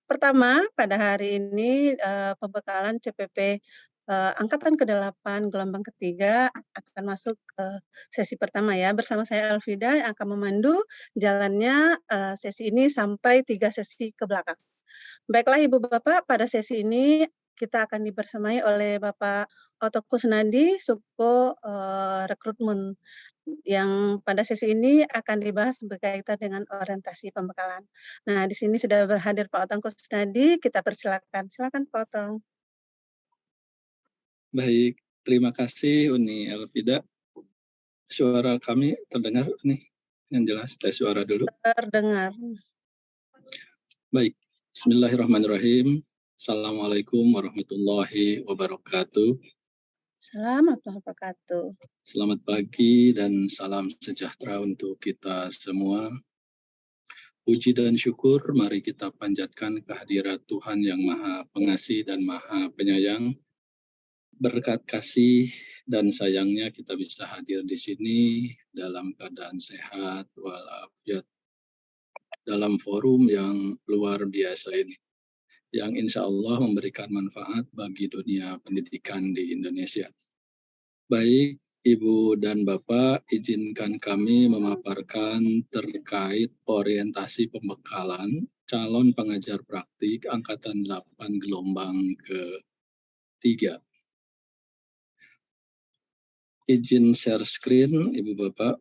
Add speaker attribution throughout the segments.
Speaker 1: Pertama, pada hari ini, pembekalan CPP, angkatan ke-8 gelombang ketiga akan masuk ke sesi pertama ya, bersama saya Elfida yang akan memandu jalannya, sesi ini sampai 3 sesi ke belakang. Baiklah Ibu Bapak, pada sesi ini kita akan dibersamai oleh Bapak Oto Kusnadi, Subko, Rekrutmen, yang pada sesi ini akan dibahas berkaitan dengan orientasi pembekalan. Nah, di sini sudah berhadir Pak Otong Kusnadi, kita persilakan. Silakan Pak Otong.
Speaker 2: Baik, terima kasih Uni Elfida. Suara kami terdengar nih, yang jelas tes suara dulu.
Speaker 1: Terdengar.
Speaker 2: Baik, Bismillahirrahmanirrahim. Assalamualaikum warahmatullahi wabarakatuh.
Speaker 1: Selamat wabarakatuh.
Speaker 2: Selamat pagi dan salam sejahtera untuk kita semua. Puji dan syukur mari kita panjatkan kehadirat Tuhan yang Maha Pengasih dan Maha Penyayang. Berkat kasih dan sayangnya kita bisa hadir di sini dalam keadaan sehat walafiat dalam forum yang luar biasa ini, yang insya Allah memberikan manfaat bagi dunia pendidikan di Indonesia. Baik Ibu dan Bapak, izinkan kami memaparkan terkait orientasi pembekalan calon pengajar praktik Angkatan 8 gelombang ke-3. Izin share screen, Ibu Bapak.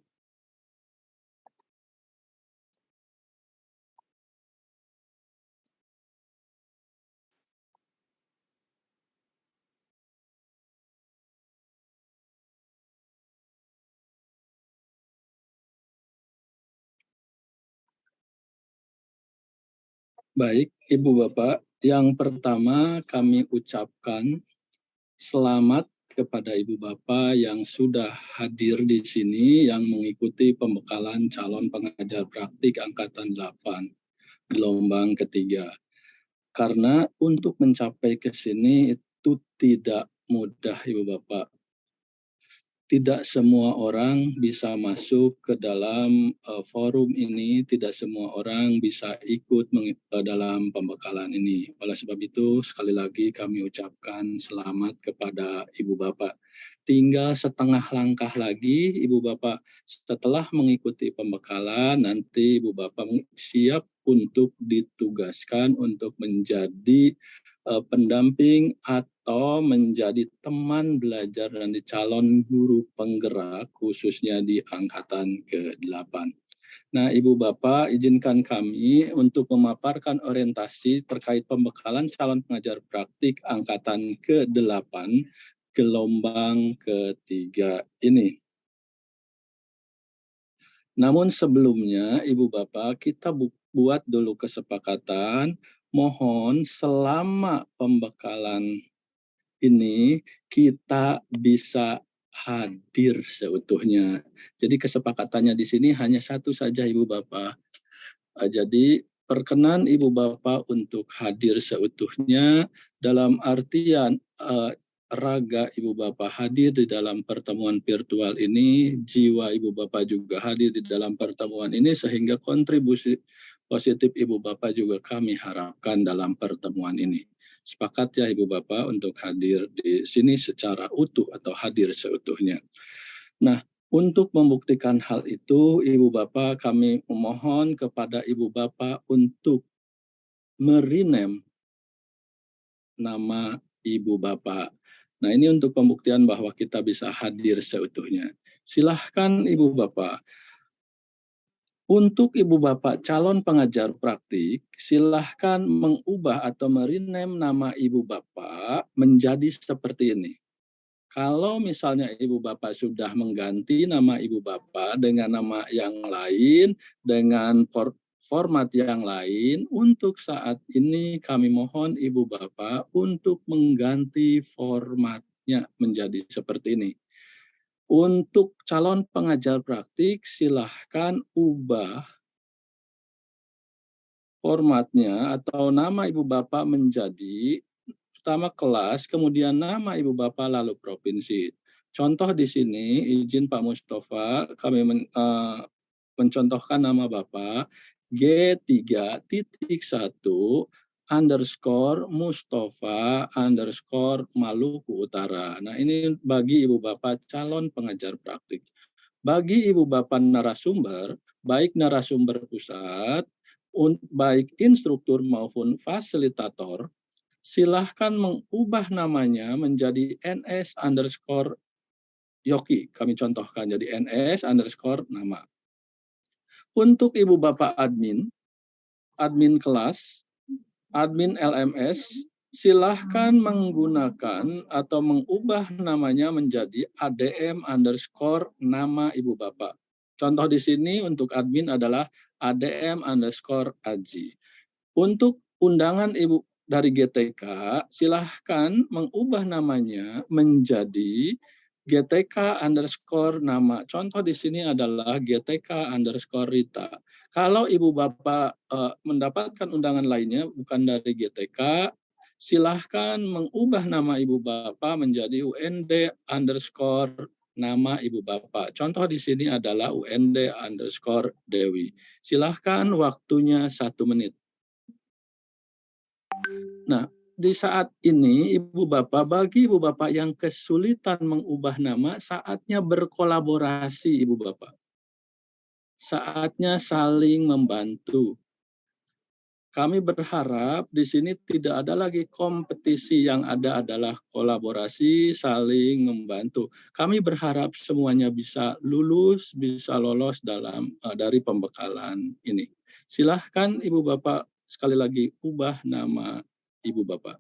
Speaker 2: Baik, Ibu Bapak, yang pertama kami ucapkan selamat kepada Ibu Bapak yang sudah hadir di sini yang mengikuti pembekalan calon pengajar praktik Angkatan 8 gelombang ketiga. Karena untuk mencapai ke sini itu tidak mudah Ibu Bapak. Tidak semua orang bisa masuk ke dalam forum ini, tidak semua orang bisa ikut dalam pembekalan ini. Oleh sebab itu, sekali lagi kami ucapkan selamat kepada Ibu Bapak. Tinggal setengah langkah lagi, Ibu Bapak, setelah mengikuti pembekalan, nanti Ibu Bapak siap untuk ditugaskan untuk menjadi pendamping atau menjadi teman belajar dan calon guru penggerak khususnya di angkatan ke-8. Nah, Ibu Bapak, izinkan kami untuk memaparkan orientasi terkait pembekalan calon pengajar praktik angkatan ke-8 gelombang ketiga ini. Namun sebelumnya, Ibu Bapak, kita buat dulu kesepakatan, mohon selama pembekalan ini kita bisa hadir seutuhnya. Jadi kesepakatannya di sini hanya satu saja Ibu Bapak. Jadi perkenan Ibu Bapak untuk hadir seutuhnya dalam artian raga Ibu Bapak hadir di dalam pertemuan virtual ini, jiwa Ibu Bapak juga hadir di dalam pertemuan ini, sehingga kontribusi positif Ibu Bapak juga kami harapkan dalam pertemuan ini. Sepakat ya Ibu Bapak untuk hadir di sini secara utuh atau hadir seutuhnya. Nah, untuk membuktikan hal itu, Ibu Bapak, kami memohon kepada Ibu Bapak untuk merename nama Ibu Bapak. Nah, ini untuk pembuktian bahwa kita bisa hadir seutuhnya. Silahkan Ibu Bapak. Untuk Ibu Bapak calon pengajar praktik, silahkan mengubah atau merename nama Ibu Bapak menjadi seperti ini. Kalau misalnya Ibu Bapak sudah mengganti nama Ibu Bapak dengan nama yang lain, dengan format yang lain, untuk saat ini kami mohon Ibu Bapak untuk mengganti formatnya menjadi seperti ini. Untuk calon pengajar praktik, silahkan ubah formatnya atau nama Ibu Bapak menjadi pertama kelas, kemudian nama Ibu Bapak, lalu provinsi. Contoh di sini, izin Pak Mustafa, kami mencontohkan nama Bapak, G3.1_Mustafa_Maluku Utara. Nah, ini bagi Ibu Bapak calon pengajar praktik. Bagi Ibu Bapak narasumber, baik narasumber pusat, baik instruktur maupun fasilitator, silahkan mengubah namanya menjadi NS_Yoki. Kami contohkan jadi NS_nama. Untuk Ibu Bapak admin kelas, admin LMS, silahkan menggunakan atau mengubah namanya menjadi ADM_nama Ibu Bapak. Contoh di sini untuk admin adalah ADM_Aji. Untuk undangan Ibu dari GTK, silahkan mengubah namanya menjadi GTK_nama. Contoh di sini adalah GTK_Rita. Kalau Ibu Bapak mendapatkan undangan lainnya bukan dari GTK, silahkan mengubah nama Ibu Bapak menjadi UND_nama Ibu Bapak. Contoh di sini adalah UND_Dewi. Silahkan waktunya 1 menit. Nah, di saat ini bagi Ibu Bapak yang kesulitan mengubah nama, saatnya berkolaborasi Ibu Bapak. Saatnya saling membantu. Kami berharap di sini tidak ada lagi kompetisi, yang ada adalah kolaborasi, saling membantu. Kami berharap semuanya bisa lulus, bisa lolos dari pembekalan ini. Silahkan Ibu Bapak sekali lagi ubah nama Ibu Bapak.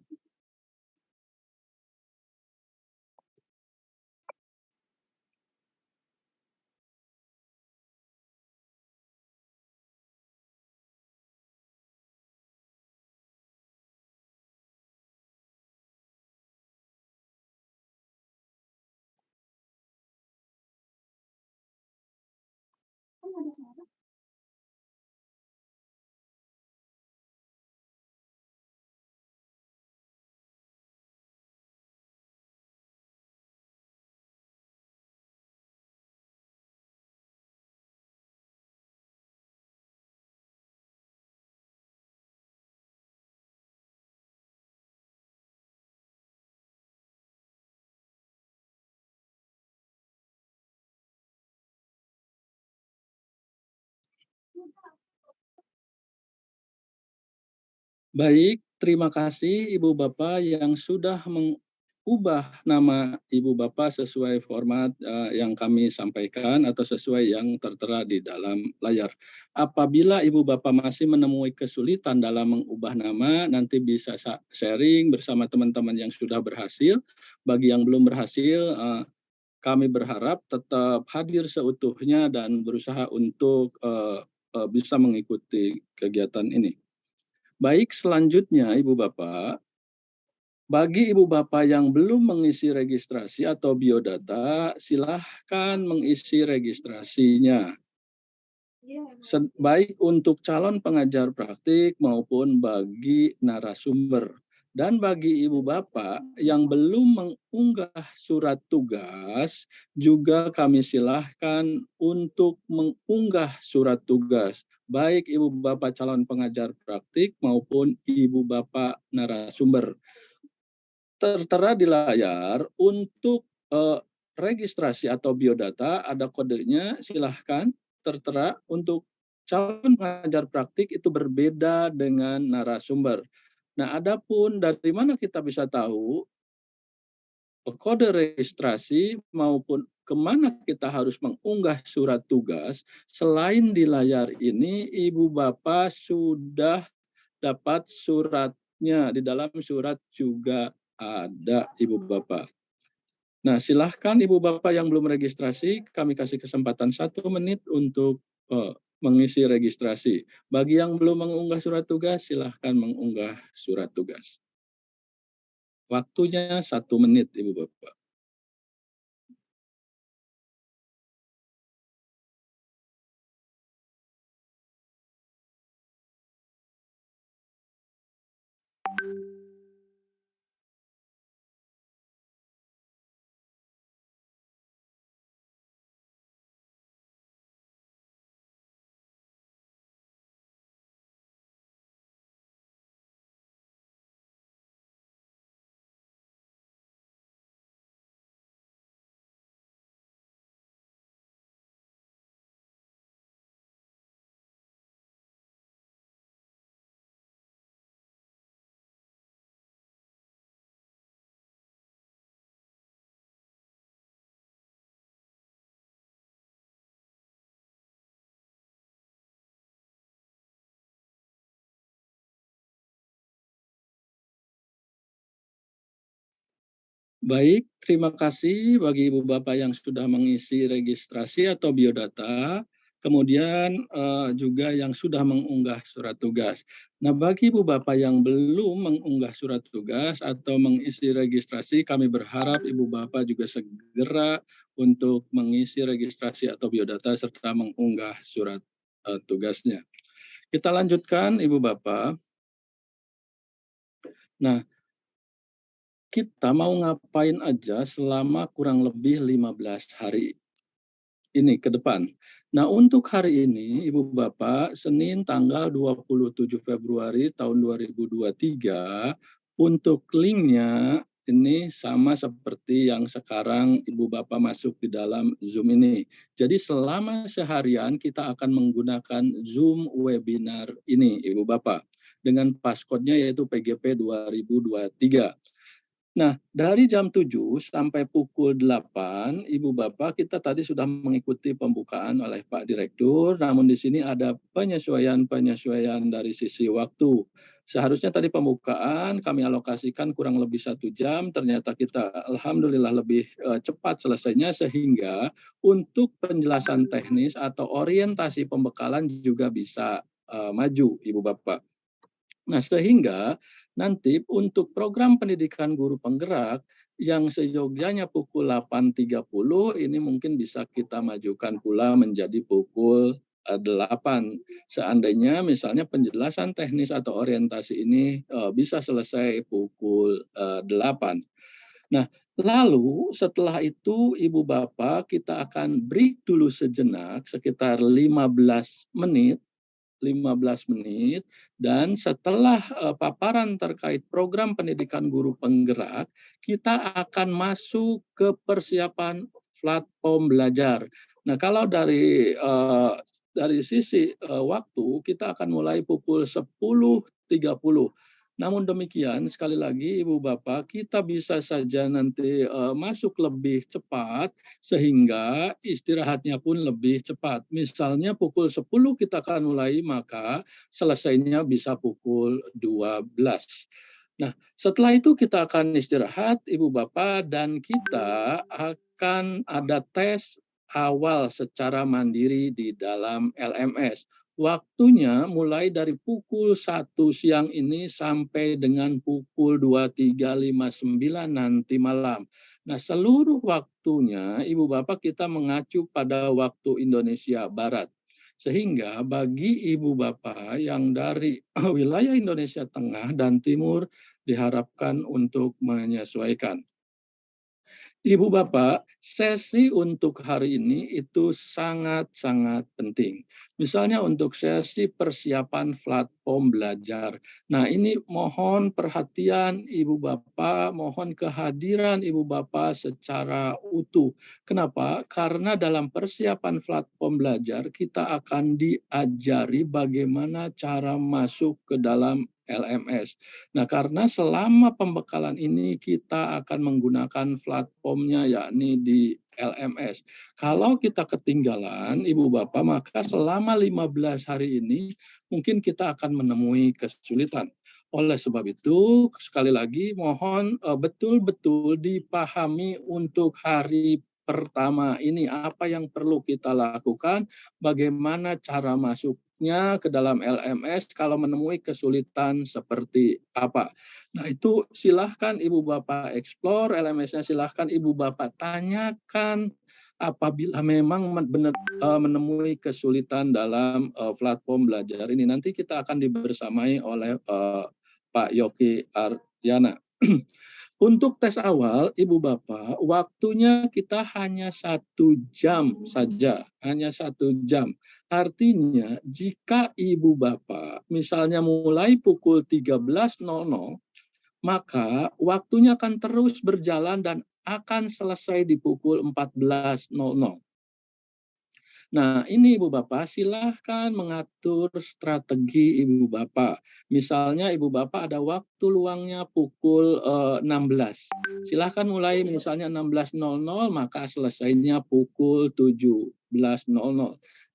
Speaker 2: Baik, terima kasih Ibu Bapak yang sudah mengubah nama Ibu Bapak sesuai format yang kami sampaikan atau sesuai yang tertera di dalam layar. Apabila Ibu Bapak masih menemui kesulitan dalam mengubah nama, nanti bisa sharing bersama teman-teman yang sudah berhasil. Bagi yang belum berhasil, kami berharap tetap hadir seutuhnya dan berusaha untuk bisa mengikuti kegiatan ini. Baik, selanjutnya Ibu Bapak, bagi Ibu Bapak yang belum mengisi registrasi atau biodata, silahkan mengisi registrasinya. Baik untuk calon pengajar praktik maupun bagi narasumber. Dan bagi Ibu Bapak yang belum mengunggah surat tugas, juga kami silahkan untuk mengunggah surat tugas. Baik Ibu Bapak calon pengajar praktik maupun Ibu Bapak narasumber. Tertera di layar untuk registrasi atau biodata, ada kodenya, silahkan tertera. Untuk calon pengajar praktik itu berbeda dengan narasumber. Nah, adapun dari mana kita bisa tahu kode registrasi maupun kemana kita harus mengunggah surat tugas, selain di layar ini, Ibu Bapak sudah dapat suratnya. Di dalam surat juga ada Ibu Bapak. Nah, silahkan Ibu Bapak yang belum registrasi, kami kasih kesempatan 1 menit untuk mengisi registrasi. Bagi yang belum mengunggah surat tugas, silahkan mengunggah surat tugas. Waktunya 1 menit, Ibu Bapak. Baik, terima kasih bagi Ibu Bapak yang sudah mengisi registrasi atau biodata, kemudian juga yang sudah mengunggah surat tugas. Nah, bagi Ibu Bapak yang belum mengunggah surat tugas atau mengisi registrasi, kami berharap Ibu Bapak juga segera untuk mengisi registrasi atau biodata serta mengunggah surat tugasnya. Kita lanjutkan, Ibu Bapak. Nah, kita mau ngapain aja selama kurang lebih 15 hari ini ke depan. Nah, untuk hari ini, Ibu Bapak, Senin tanggal 27 Februari tahun 2023, untuk linknya ini sama seperti yang sekarang Ibu Bapak masuk di dalam Zoom ini. Jadi selama seharian kita akan menggunakan Zoom webinar ini, Ibu Bapak, dengan passcode-nya yaitu PGP 2023. Nah, dari jam 7 sampai pukul 8, Ibu Bapak, kita tadi sudah mengikuti pembukaan oleh Pak Direktur, namun di sini ada penyesuaian-penyesuaian dari sisi waktu. Seharusnya tadi pembukaan kami alokasikan kurang lebih 1 jam, ternyata kita alhamdulillah lebih cepat selesainya, sehingga untuk penjelasan teknis atau orientasi pembekalan juga bisa maju, Ibu Bapak. Nah, sehingga nanti untuk program pendidikan guru penggerak yang seyogyanya pukul 8.30 ini mungkin bisa kita majukan pula menjadi pukul 8. Seandainya misalnya penjelasan teknis atau orientasi ini bisa selesai pukul 8. Nah, lalu setelah itu Ibu Bapak kita akan break dulu sejenak sekitar 15 menit dan setelah paparan terkait program pendidikan guru penggerak, kita akan masuk ke persiapan platform belajar. Nah, kalau dari sisi waktu kita akan mulai pukul 10.30. Namun demikian, sekali lagi Ibu Bapak, kita bisa saja nanti masuk lebih cepat sehingga istirahatnya pun lebih cepat. Misalnya pukul 10 kita akan mulai, maka selesainya bisa pukul 12. Nah, setelah itu kita akan istirahat, Ibu Bapak, dan kita akan ada tes awal secara mandiri di dalam LMS. Waktunya mulai dari pukul 1 siang ini sampai dengan pukul 23.59 nanti malam. Nah, seluruh waktunya Ibu Bapak kita mengacu pada waktu Indonesia Barat. Sehingga bagi Ibu Bapak yang dari wilayah Indonesia Tengah dan Timur diharapkan untuk menyesuaikan. Ibu Bapak, sesi untuk hari ini itu sangat-sangat penting. Misalnya untuk sesi persiapan platform belajar. Nah, ini mohon perhatian Ibu Bapak, mohon kehadiran Ibu Bapak secara utuh. Kenapa? Karena dalam persiapan platform belajar kita akan diajari bagaimana cara masuk ke dalam LMS. Nah, karena selama pembekalan ini kita akan menggunakan platformnya yakni di LMS. Kalau kita ketinggalan, Ibu Bapak, maka selama 15 hari ini mungkin kita akan menemui kesulitan. Oleh sebab itu, sekali lagi mohon betul-betul dipahami untuk hari pertama ini apa yang perlu kita lakukan, bagaimana cara masuknya ke dalam LMS kalau menemui kesulitan seperti apa. Nah, itu silahkan Ibu Bapak explore LMS-nya, silahkan Ibu Bapak tanyakan apabila memang benar menemui kesulitan dalam platform belajar ini. Nanti kita akan dibersamai oleh Pak Yoki Aryana. Untuk tes awal, Ibu Bapak, waktunya kita hanya 1 jam saja, hanya 1 jam. Artinya, jika Ibu Bapak misalnya mulai pukul 13.00, maka waktunya akan terus berjalan dan akan selesai di pukul 14.00. Nah, ini Ibu Bapak, silahkan mengatur strategi Ibu Bapak. Misalnya Ibu Bapak ada waktu luangnya pukul 16. Silahkan mulai misalnya 16.00, maka selesainya pukul 17.00.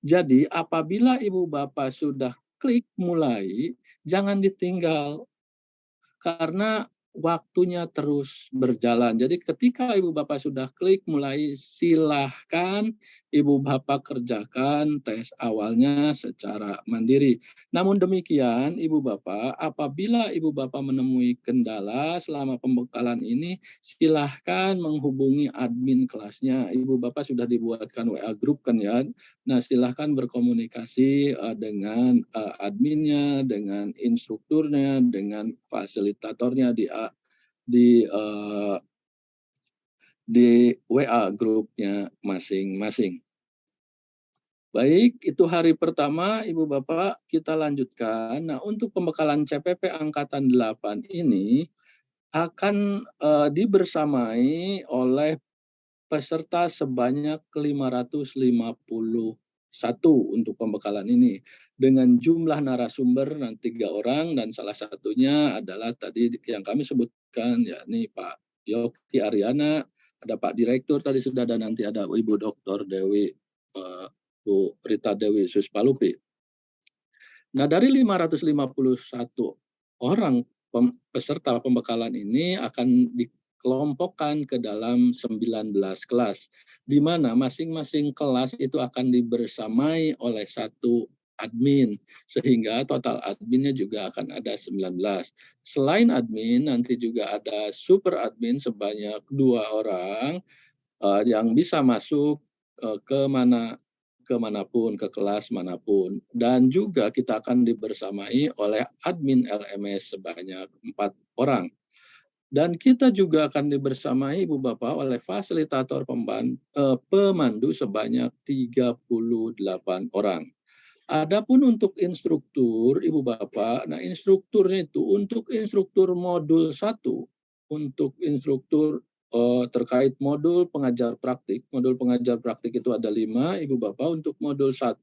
Speaker 2: Jadi apabila Ibu Bapak sudah klik mulai, jangan ditinggal. Karena waktunya terus berjalan. Jadi ketika Ibu Bapak sudah klik mulai, silahkan Ibu Bapak kerjakan tes awalnya secara mandiri. Namun demikian Ibu Bapak, apabila Ibu Bapak menemui kendala selama pembekalan ini, silahkan menghubungi admin kelasnya. Ibu Bapak sudah dibuatkan WA group kan ya. Nah, silahkan berkomunikasi dengan adminnya, dengan instrukturnya, dengan fasilitatornya di eh, di WA grupnya masing-masing. Baik, itu hari pertama Ibu Bapak, kita lanjutkan. Nah, untuk pembekalan CPP angkatan 8 ini akan dibersamai oleh peserta sebanyak 551 untuk pembekalan ini. Dengan jumlah narasumber nanti 3 orang, dan salah satunya adalah tadi yang kami sebutkan, yakni Pak Yogi Ariana, ada Pak Direktur tadi sudah, dan nanti ada Ibu Dr. Dewi, Bu Rita Dewi Suspalupi. Nah, dari 551 orang peserta pembekalan ini akan dikelompokkan ke dalam 19 kelas, di mana masing-masing kelas itu akan dibersamai oleh satu admin, sehingga total adminnya juga akan ada 19. Selain admin, nanti juga ada super admin sebanyak 2 orang yang bisa masuk kemanapun, ke kelas manapun. Dan juga kita akan dibersamai oleh admin LMS sebanyak 4 orang. Dan kita juga akan dibersamai Ibu Bapak oleh fasilitator pemandu sebanyak 38 orang. Adapun untuk instruktur Ibu Bapak, nah instrukturnya itu untuk instruktur modul 1, untuk instruktur terkait modul pengajar praktik. Modul pengajar praktik itu ada 5 Ibu Bapak. Untuk modul 1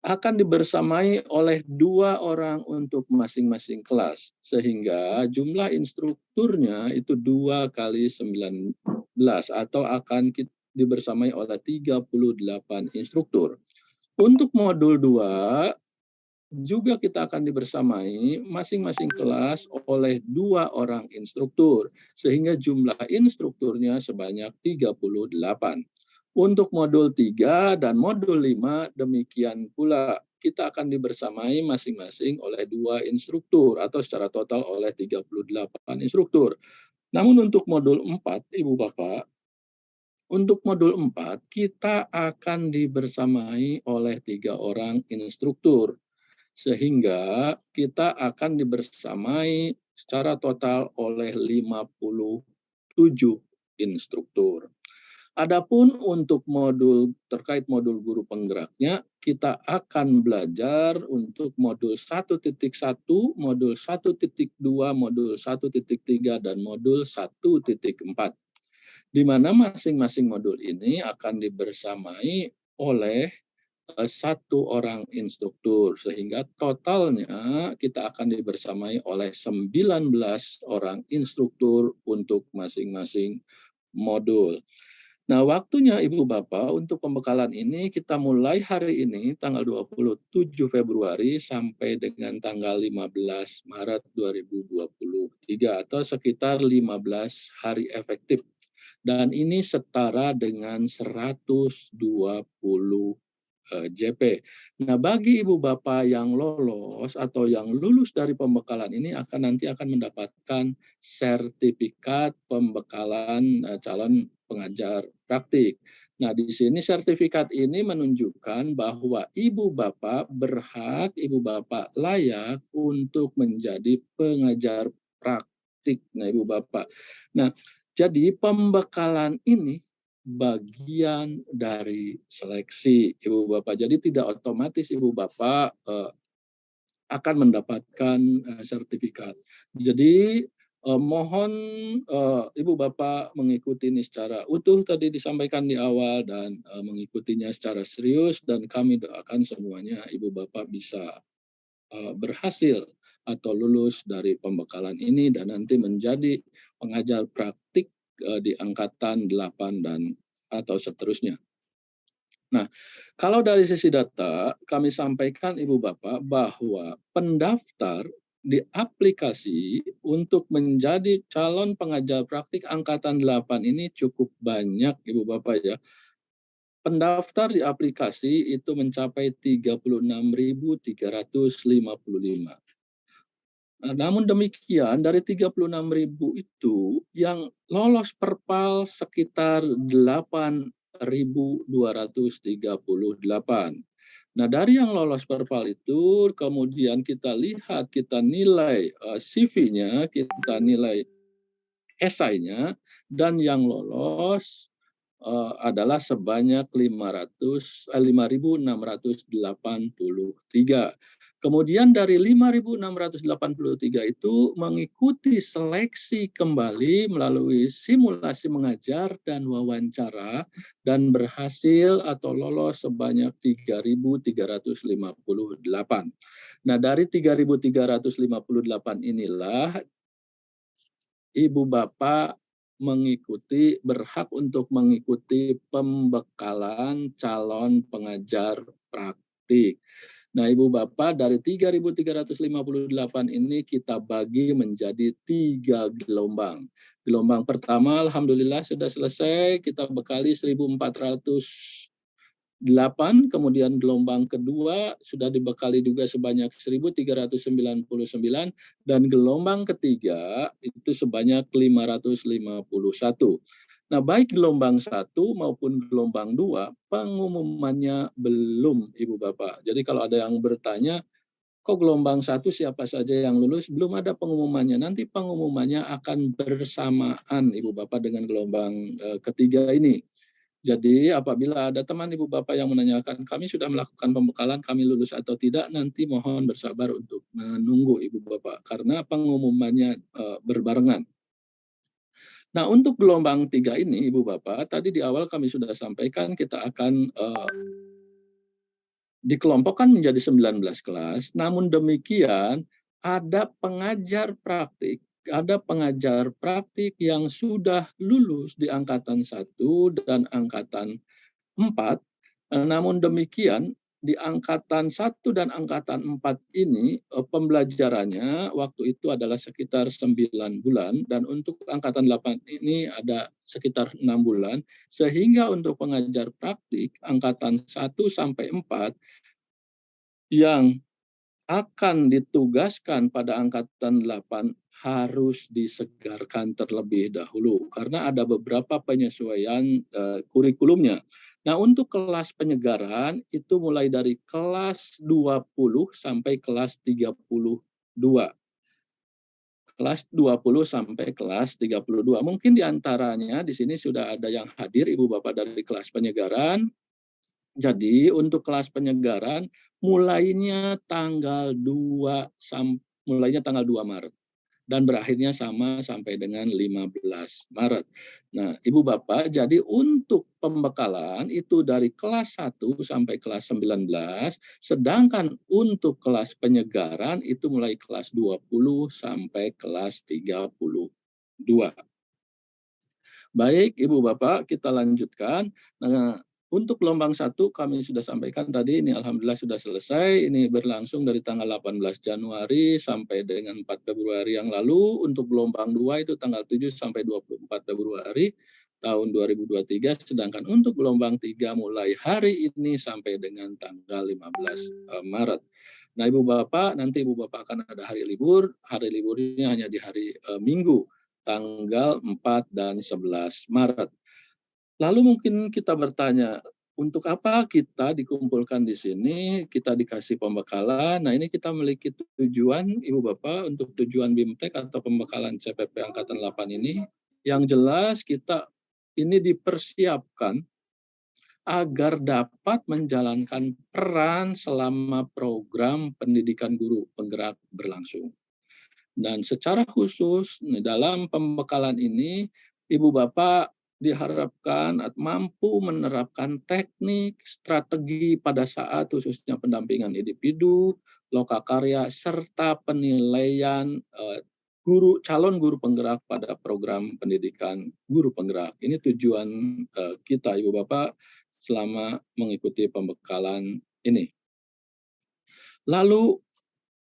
Speaker 2: akan dibersamai oleh 2 orang untuk masing-masing kelas, sehingga jumlah instrukturnya itu 2 kali 19, atau akan dibersamai oleh 38 instruktur. Untuk modul 2 juga kita akan dibersamai masing-masing kelas oleh 2 orang instruktur, sehingga jumlah instrukturnya sebanyak 38. Untuk modul 3 dan modul 5 demikian pula, kita akan dibersamai masing-masing oleh 2 instruktur, atau secara total oleh 38 instruktur. Namun untuk modul 4, Ibu Bapak, untuk modul 4 kita akan dibersamai oleh 3 orang instruktur, sehingga kita akan dibersamai secara total oleh 57 instruktur. Adapun untuk terkait modul guru penggeraknya, kita akan belajar untuk modul 1.1, modul 1.2, modul 1.3, dan modul 1.4. Di mana masing-masing modul ini akan dibersamai oleh 1 orang instruktur, sehingga totalnya kita akan dibersamai oleh 19 orang instruktur untuk masing-masing modul. Nah, waktunya Ibu Bapak untuk pembekalan ini kita mulai hari ini tanggal 27 Februari sampai dengan tanggal 15 Maret 2023, atau sekitar 15 hari efektif. Dan ini setara dengan 120 JP. Nah, bagi Ibu Bapak yang lolos atau yang lulus dari pembekalan ini nanti akan mendapatkan sertifikat pembekalan calon pengajar praktik. Nah, di sini sertifikat ini menunjukkan bahwa Ibu Bapak berhak, Ibu Bapak layak untuk menjadi pengajar praktik. Nah, Ibu Bapak. Nah, jadi pembekalan ini bagian dari seleksi Ibu Bapak. Jadi tidak otomatis Ibu Bapak akan mendapatkan sertifikat. Jadi mohon Ibu Bapak mengikuti ini secara utuh tadi disampaikan di awal, dan mengikutinya secara serius, dan kami doakan semuanya Ibu Bapak bisa berhasil atau lulus dari pembekalan ini dan nanti menjadi pengajar praktik di angkatan 8 dan atau seterusnya. Nah, kalau dari sisi data kami sampaikan Ibu Bapak bahwa pendaftar di aplikasi untuk menjadi calon pengajar praktik angkatan 8 ini cukup banyak, Ibu Bapak ya. Pendaftar di aplikasi itu mencapai 36.355. Nah, namun demikian dari 36.000 itu yang lolos perpal sekitar 8.238. Nah, dari yang lolos perpal itu kemudian kita lihat, kita nilai CV-nya, kita nilai esainya, dan yang lolos adalah sebanyak 5.683. Kemudian dari 5.683 itu mengikuti seleksi kembali melalui simulasi mengajar dan wawancara dan berhasil atau lolos sebanyak 3.358. Nah, dari 3.358 inilah Ibu Bapak berhak untuk mengikuti pembekalan calon pengajar praktik. Nah, Ibu Bapak, dari 3.358 ini kita bagi menjadi 3 gelombang. Gelombang pertama alhamdulillah sudah selesai, kita bekali 1.408, kemudian gelombang kedua sudah dibekali juga sebanyak 1.399, dan gelombang ketiga itu sebanyak 551. Nah, baik gelombang 1 maupun gelombang 2, pengumumannya belum, Ibu Bapak. Jadi kalau ada yang bertanya, kok gelombang 1 siapa saja yang lulus? Belum ada pengumumannya. Nanti pengumumannya akan bersamaan, Ibu Bapak, dengan gelombang ketiga ini. Jadi apabila ada teman Ibu Bapak yang menanyakan, kami sudah melakukan pembekalan, kami lulus atau tidak, nanti mohon bersabar untuk menunggu Ibu Bapak, karena pengumumannya berbarengan. Nah, untuk gelombang 3 ini, Ibu Bapak, tadi di awal kami sudah sampaikan kita akan dikelompokkan menjadi 19 kelas, namun demikian ada pengajar praktik yang sudah lulus di angkatan 1 dan angkatan 4, namun demikian di angkatan 1 dan angkatan 4 ini pembelajarannya waktu itu adalah sekitar 9 bulan, dan untuk angkatan 8 ini ada sekitar 6 bulan, sehingga untuk pengajar praktik angkatan 1 sampai 4 yang akan ditugaskan pada angkatan 8 harus disegarkan terlebih dahulu karena ada beberapa penyesuaian kurikulumnya. Nah, untuk kelas penyegaran itu mulai dari kelas 20 sampai kelas 32. Kelas 20 sampai kelas 32. Mungkin di antaranya di sini sudah ada yang hadir Ibu Bapak dari kelas penyegaran. Jadi untuk kelas penyegaran mulainya tanggal 2 Maret dan berakhirnya sama sampai dengan 15 Maret. Nah, Ibu Bapak, jadi untuk pembekalan itu dari kelas 1 sampai kelas 19, sedangkan untuk kelas penyegaran itu mulai kelas 20 sampai kelas 32. Baik, Ibu Bapak, kita lanjutkan. Nah, untuk gelombang 1 kami sudah sampaikan tadi, ini alhamdulillah sudah selesai. Ini berlangsung dari tanggal 18 Januari sampai dengan 4 Februari yang lalu. Untuk gelombang 2 itu tanggal 7 sampai 24 Februari tahun 2023. Sedangkan untuk gelombang 3 mulai hari ini sampai dengan tanggal 15 Maret. Nah, Ibu Bapak, nanti Ibu Bapak akan ada hari libur. Hari liburnya hanya di hari Minggu, tanggal 4 dan 11 Maret. Lalu mungkin kita bertanya, untuk apa kita dikumpulkan di sini, kita dikasih pembekalan. Nah, ini kita memiliki tujuan, Ibu Bapak, untuk tujuan BIMTEK atau pembekalan CPP Angkatan 8 ini. Yang jelas kita ini dipersiapkan agar dapat menjalankan peran selama program pendidikan guru penggerak berlangsung. Dan secara khusus dalam pembekalan ini, Ibu Bapak diharapkan mampu menerapkan teknik, strategi pada saat khususnya pendampingan individu, lokakarya, serta penilaian calon guru penggerak pada program pendidikan guru penggerak. Ini tujuan kita, Ibu Bapak, selama mengikuti pembekalan ini. Lalu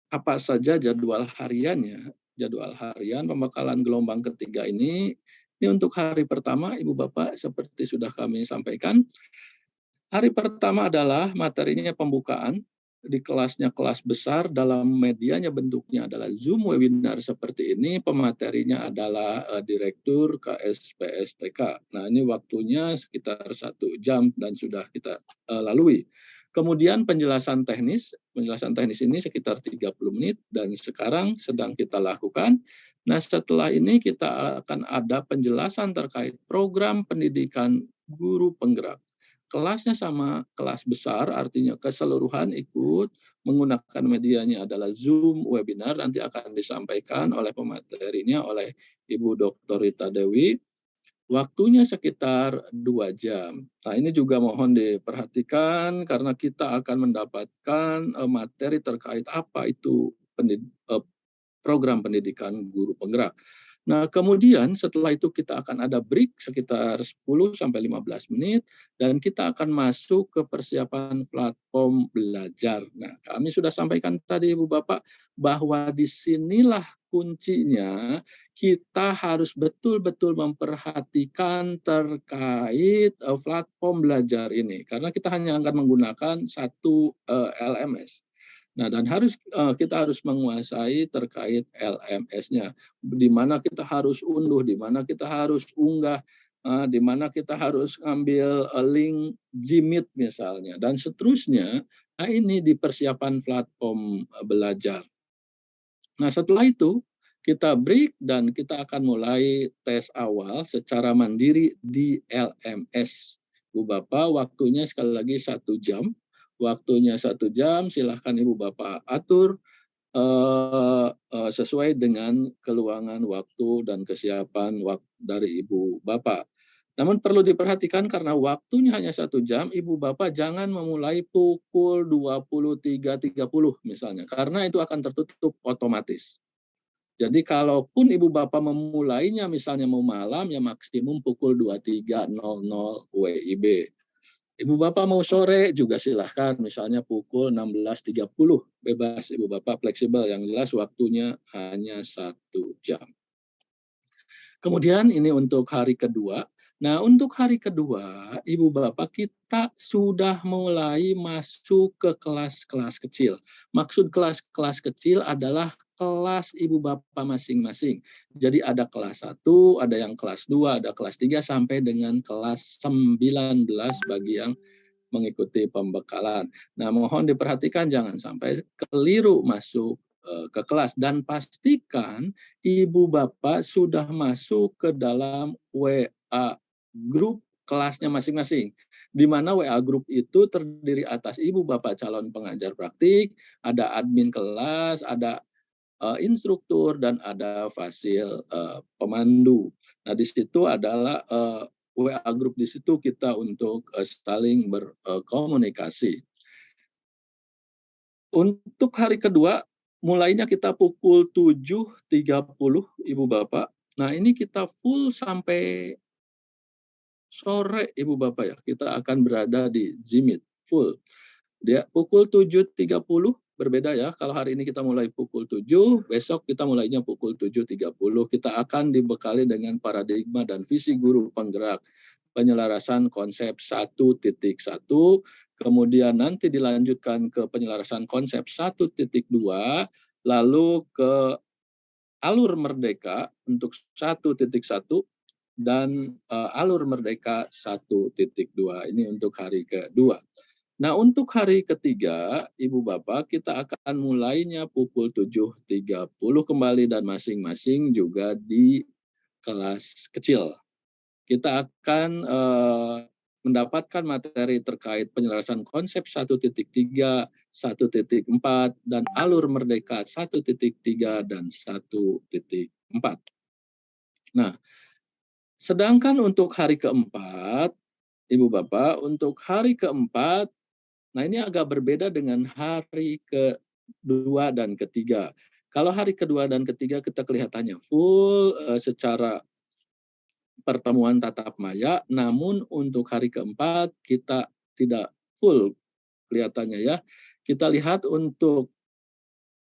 Speaker 2: apa saja jadwal hariannya. Jadwal harian pembekalan gelombang ketiga ini untuk hari pertama Ibu Bapak seperti sudah kami sampaikan. Hari pertama adalah materinya pembukaan, di kelasnya kelas besar, dalam medianya bentuknya adalah Zoom webinar seperti ini, pematerinya adalah Direktur KSPSTK. Nah, ini waktunya sekitar 1 jam dan sudah kita lalui. Kemudian penjelasan teknis ini sekitar 30 menit dan sekarang sedang kita lakukan. Nah, setelah ini kita akan ada penjelasan terkait program pendidikan guru penggerak. Kelasnya sama kelas besar, artinya keseluruhan ikut, menggunakan medianya adalah Zoom webinar, nanti akan disampaikan oleh pematerinya oleh Ibu Dr. Rita Dewi, waktunya sekitar 2 jam. Nah, ini juga mohon diperhatikan karena kita akan mendapatkan materi terkait apa itu program pendidikan guru penggerak. Nah, kemudian setelah itu kita akan ada break sekitar 10-15 menit dan kita akan masuk ke persiapan platform belajar. Nah, kami sudah sampaikan tadi Ibu Bapak bahwa disinilah kuncinya kita harus betul-betul memperhatikan terkait platform belajar ini karena kita hanya akan menggunakan satu LMS. Nah, dan kita harus menguasai terkait LMS-nya, di mana kita harus unduh, di mana kita harus unggah, di mana kita harus ambil link Gmeet misalnya, dan seterusnya. Nah, ini di persiapan platform belajar. Nah, setelah itu kita break dan kita akan mulai tes awal secara mandiri di LMS. Bu Bapak, waktunya sekali lagi 1 jam. Waktunya 1 jam, silahkan Ibu Bapak atur sesuai dengan keluangan waktu dan kesiapan dari Ibu Bapak. Namun perlu diperhatikan karena waktunya hanya 1 jam, Ibu Bapak jangan memulai pukul 23.30 misalnya, karena itu akan tertutup otomatis. Jadi kalaupun Ibu Bapak memulainya misalnya mau malam, ya maksimum pukul 23.00 WIB. Ibu Bapak mau sore juga silahkan, misalnya pukul 16.30, bebas Ibu Bapak, fleksibel, yang jelas waktunya hanya 1 jam. Kemudian ini untuk hari kedua. Nah, untuk hari kedua, Ibu Bapak, kita sudah mulai masuk ke kelas-kelas kecil. Maksud kelas-kelas kecil adalah kelas Ibu Bapak masing-masing. Jadi ada kelas 1, ada yang kelas 2, ada kelas 3, sampai dengan kelas 19 bagi yang mengikuti pembekalan. Nah, mohon diperhatikan jangan sampai keliru masuk ke kelas dan pastikan Ibu Bapak sudah masuk ke dalam WA grup kelasnya masing-masing. Di mana WA grup itu terdiri atas Ibu Bapak calon pengajar praktik, ada admin kelas, ada instruktur, dan ada fasil pemandu. Nah, di situ adalah WA grup, di situ kita untuk saling berkomunikasi. Untuk hari kedua, mulainya kita pukul 7.30 Ibu Bapak. Nah, ini kita full sampai sore Ibu Bapak ya. Kita akan berada di Gmeet full. Dia pukul 7.30 berbeda ya. Kalau hari ini kita mulai pukul 7, besok kita mulainya pukul 7.30. Kita akan dibekali dengan paradigma dan visi guru penggerak. Penyelarasan konsep 1.1, kemudian nanti dilanjutkan ke penyelarasan konsep 1.2, lalu ke alur merdeka untuk 1.1, dan alur merdeka 1.2. Ini untuk hari kedua. Nah, untuk hari ketiga, Ibu Bapak, kita akan mulainya pukul 7.30 kembali dan masing-masing juga di kelas kecil. Kita akan mendapatkan materi terkait penyelarasan konsep 1.3, 1.4, dan alur merdeka 1.3 dan 1.4. Nah, sedangkan untuk hari keempat, Ibu Bapak, untuk hari keempat, nah ini agak berbeda dengan hari kedua dan ketiga. Kalau hari kedua dan ketiga kita kelihatannya full secara pertemuan tatap maya, namun untuk hari keempat kita tidak full kelihatannya ya. Kita lihat untuk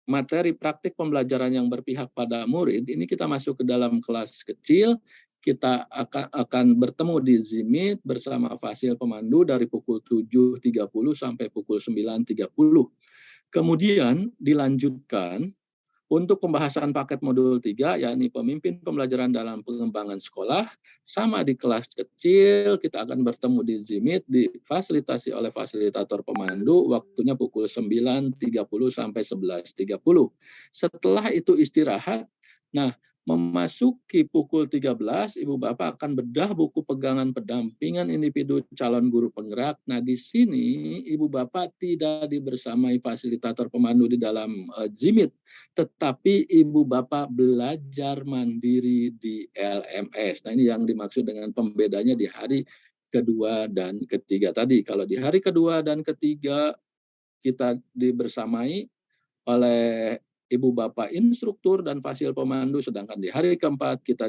Speaker 2: materi praktik pembelajaran yang berpihak pada murid, ini kita masuk ke dalam kelas kecil, kita akan bertemu di Zimit bersama Fasil Pemandu dari pukul 7.30 sampai pukul 9.30. Kemudian dilanjutkan untuk pembahasan paket modul 3, yakni pemimpin pembelajaran dalam pengembangan sekolah, sama di kelas kecil, kita akan bertemu di Zimit, difasilitasi oleh fasilitator pemandu, waktunya pukul 9.30 sampai 11.30. Setelah itu istirahat, nah memasuki pukul 13, Ibu Bapak akan bedah buku pegangan pendampingan individu calon guru penggerak. Nah, di sini Ibu Bapak tidak dibersamai fasilitator pemandu di dalam Zimit, tetapi Ibu Bapak belajar mandiri di LMS. Nah, ini yang dimaksud dengan pembedanya di hari kedua dan ketiga tadi. Kalau di hari kedua dan ketiga kita dibersamai oleh Ibu Bapak instruktur dan fasil pemandu, sedangkan di hari keempat kita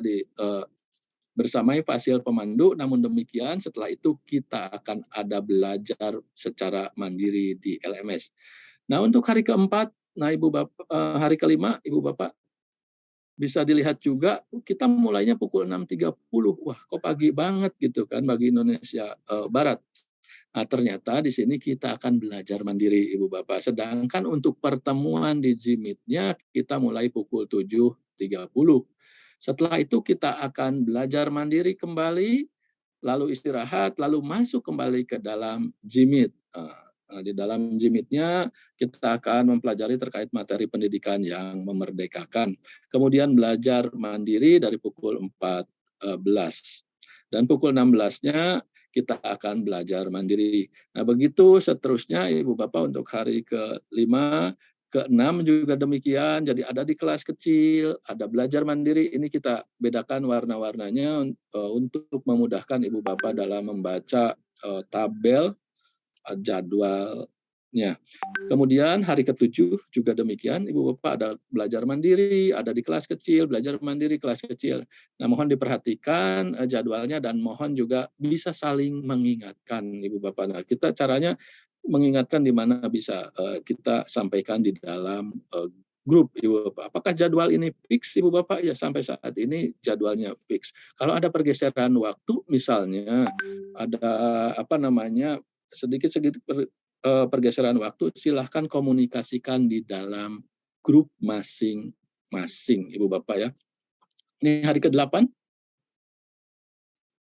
Speaker 2: bersamai fasil pemandu. Namun demikian setelah itu kita akan ada belajar secara mandiri di LMS. Nah, untuk hari keempat, nah Ibu Bapak, hari kelima Ibu Bapak bisa dilihat juga kita mulainya pukul 6.30. Wah, kok pagi banget gitu kan bagi Indonesia Barat. Nah, ternyata di sini kita akan belajar mandiri Ibu Bapak. Sedangkan untuk pertemuan di Zimit-nya kita mulai pukul 7.30. Setelah itu kita akan belajar mandiri kembali, lalu istirahat, lalu masuk kembali ke dalam Zimit. Di dalam Zimit-nya kita akan mempelajari terkait materi pendidikan yang memerdekakan. Kemudian belajar mandiri dari pukul 14. Dan pukul 16-nya kita akan belajar mandiri. Nah, begitu seterusnya Ibu Bapak untuk hari ke-5, ke-6 juga demikian. Jadi ada di kelas kecil, ada belajar mandiri. Ini kita bedakan warna-warnanya untuk memudahkan Ibu Bapak dalam membaca tabel jadwalnya. Kemudian hari ke-7 juga demikian, Ibu Bapak ada belajar mandiri, ada di kelas kecil, belajar mandiri kelas kecil. Nah, mohon diperhatikan jadwalnya dan mohon juga bisa saling mengingatkan Ibu Bapak. Nah, kita caranya mengingatkan di mana bisa kita sampaikan di dalam grup Ibu Bapak. Apakah jadwal ini fix Ibu Bapak? Ya, sampai saat ini jadwalnya fix. Kalau ada pergeseran waktu misalnya ada sedikit-sedikit pergeseran waktu, silahkan komunikasikan di dalam grup masing-masing, Ibu Bapak ya. Ini hari ke-8.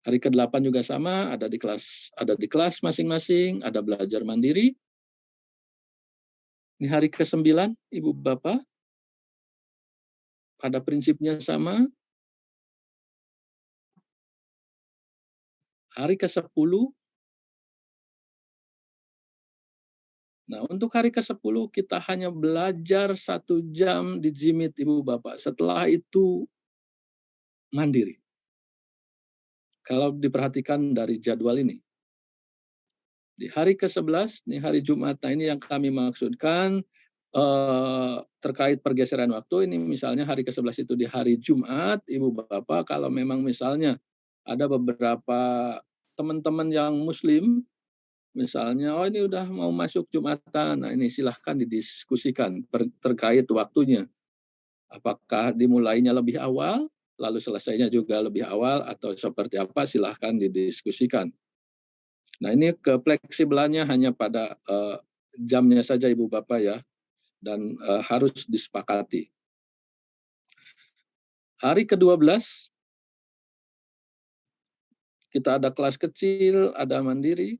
Speaker 2: Hari ke-8 juga sama, ada di kelas masing-masing, ada belajar mandiri. Ini hari ke-9, Ibu Bapak, pada prinsipnya sama. Hari ke-10, nah, untuk hari ke-10 kita hanya belajar 1 jam di Zimit Ibu Bapak. Setelah itu mandiri. Kalau diperhatikan dari jadwal ini. Di hari ke-11, ini hari Jumat, nah ini yang kami maksudkan terkait pergeseran waktu. Ini misalnya hari ke-11 itu di hari Jumat, Ibu Bapak, kalau memang misalnya ada beberapa teman-teman yang Muslim, misalnya, oh ini udah mau masuk Jumatan, nah ini silahkan didiskusikan terkait waktunya. Apakah dimulainya lebih awal, lalu selesainya juga lebih awal, atau seperti apa, silahkan didiskusikan. Nah, ini kefleksibelannya hanya pada jamnya saja Ibu Bapak ya, dan harus disepakati. Hari ke-12, kita ada kelas kecil, ada mandiri.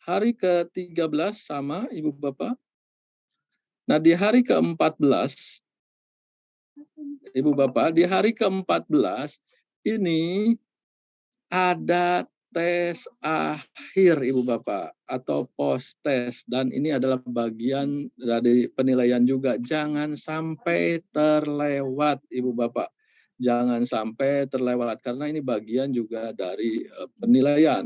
Speaker 2: Hari ke-13 sama Ibu Bapak. Nah, di hari ke-14, Ibu Bapak, di hari ke-14 ini ada tes akhir Ibu Bapak atau post tes, dan ini adalah bagian dari penilaian juga. Jangan sampai terlewat Ibu Bapak. Jangan sampai terlewat karena ini bagian juga dari penilaian.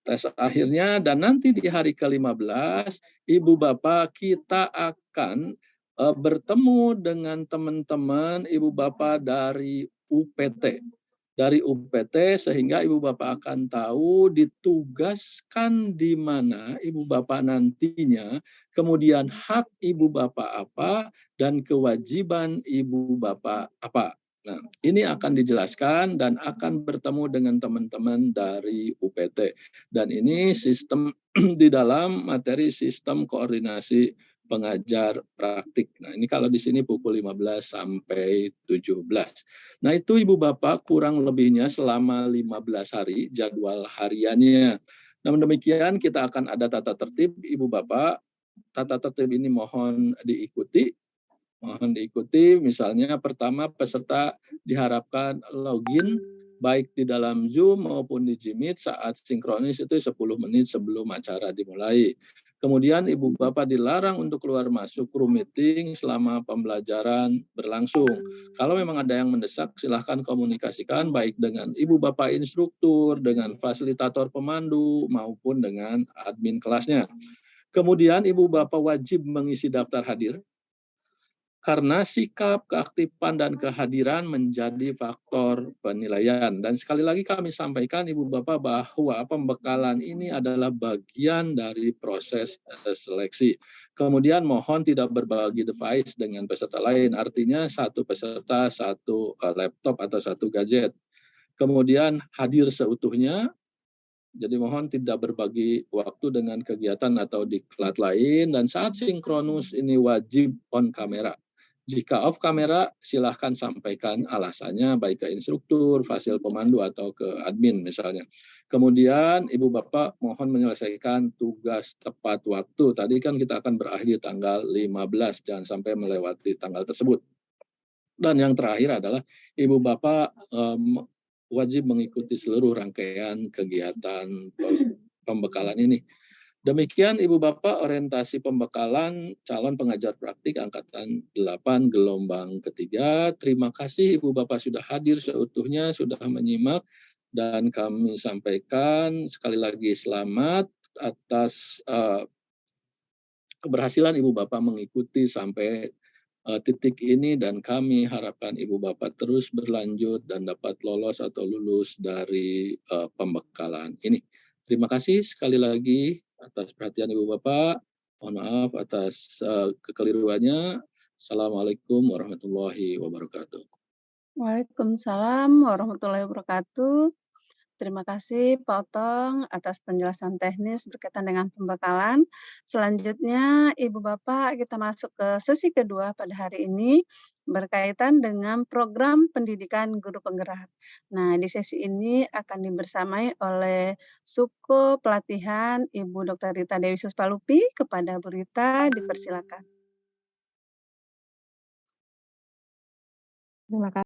Speaker 2: Tes akhirnya, dan nanti di hari ke-15 Ibu Bapak kita akan bertemu dengan teman-teman Ibu Bapak dari UPT. dari UPT sehingga Ibu Bapak akan tahu ditugaskan di mana Ibu Bapak nantinya, kemudian hak Ibu Bapak apa dan kewajiban Ibu Bapak apa. Nah, ini akan dijelaskan dan akan bertemu dengan teman-teman dari UPT. Dan ini sistem di dalam materi sistem koordinasi pengajar praktik. Nah, ini kalau di sini pukul 15 sampai 17. Nah, itu Ibu Bapak kurang lebihnya selama 15 hari jadwal hariannya. Namun demikian kita akan ada tata tertib Ibu Bapak. Tata tertib ini mohon diikuti. Mohon diikuti, misalnya pertama peserta diharapkan login baik di dalam Zoom maupun di Jimit saat sinkronis itu 10 menit sebelum acara dimulai. Kemudian Ibu Bapak dilarang untuk keluar masuk room meeting selama pembelajaran berlangsung. Kalau memang ada yang mendesak, silahkan komunikasikan baik dengan Ibu Bapak instruktur, dengan fasilitator pemandu, maupun dengan admin kelasnya. Kemudian Ibu Bapak wajib mengisi daftar hadir, karena sikap, keaktifan, dan kehadiran menjadi faktor penilaian. Dan sekali lagi kami sampaikan Ibu Bapak bahwa pembekalan ini adalah bagian dari proses seleksi. Kemudian mohon tidak berbagi device dengan peserta lain, artinya satu peserta, satu laptop atau satu gadget. Kemudian hadir seutuhnya, jadi mohon tidak berbagi waktu dengan kegiatan atau diklat lain, dan saat sinkronus ini wajib on kamera. Jika off kamera, silahkan sampaikan alasannya baik ke instruktur, fasil pemandu, atau ke admin misalnya. Kemudian Ibu Bapak mohon menyelesaikan tugas tepat waktu. Tadi kan kita akan berakhir tanggal 15, jangan sampai melewati tanggal tersebut. Dan yang terakhir adalah Ibu Bapak wajib mengikuti seluruh rangkaian kegiatan pembekalan ini. Demikian Ibu Bapak orientasi pembekalan calon pengajar praktik angkatan 8 gelombang ketiga. Terima kasih Ibu Bapak sudah hadir seutuhnya, sudah menyimak, dan kami sampaikan sekali lagi selamat atas keberhasilan Ibu Bapak mengikuti sampai titik ini, dan kami harapkan Ibu Bapak terus berlanjut dan dapat lolos atau lulus dari pembekalan ini. Terima kasih sekali lagi atas perhatian Ibu Bapak. Mohon maaf atas kekeliruannya. Assalamualaikum warahmatullahi wabarakatuh.
Speaker 1: Waalaikumsalam warahmatullahi wabarakatuh. Terima kasih Pak Otong atas penjelasan teknis berkaitan dengan pembekalan. Selanjutnya, Ibu Bapak, kita masuk ke sesi kedua pada hari ini berkaitan dengan program pendidikan guru penggerak. Nah, di sesi ini akan dibersamai oleh Subko Pelatihan Ibu Dr. Rita Dewi Suspalupi. Kepada Bu Rita, dipersilakan.
Speaker 3: Terima kasih.